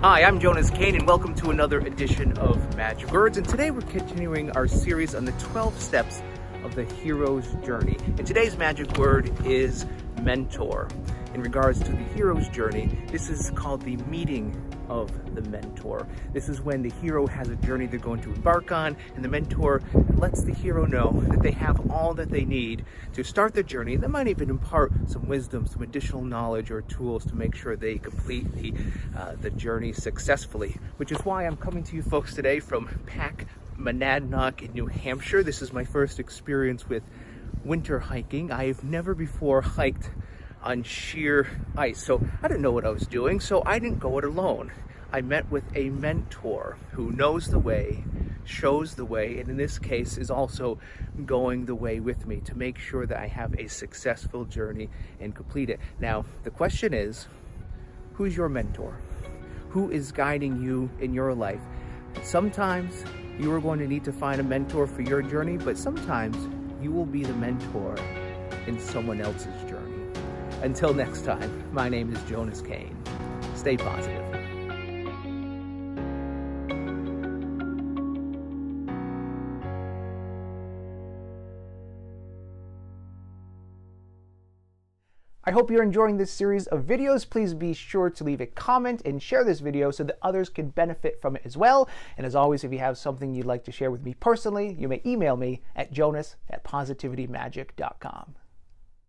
Hi, I'm Jonas Cain, and welcome to another edition of Magic Words. And today we're continuing our series on the 12 steps of the hero's journey. And today's magic word is mentor. In regards to the hero's journey, this is called the meeting of the mentor. This is when the hero has a journey they're going to embark on, and the mentor lets the hero know that they have all that they need to start the journey. They might even impart some wisdom, some additional knowledge or tools to make sure they complete the journey successfully, which is why I'm coming to you folks today from Pack Monadnock in New Hampshire. This is my first experience with winter hiking. I have never before hiked on sheer ice, so I didn't know what I was doing, so I didn't go it alone. I met with a mentor who knows the way, shows the way, and in this case is also going the way with me to make sure that I have a successful journey and complete it. Now, the question is, who's your mentor? Who is guiding you in your life? Sometimes you are going to need to find a mentor for your journey, but sometimes you will be the mentor in someone else's journey. Until next time, my name is Jonas Cain. Stay positive. I hope you're enjoying this series of videos. Please be sure to leave a comment and share this video so that others can benefit from it as well. And as always, if you have something you'd like to share with me personally, you may email me at jonas@positivitymagic.com.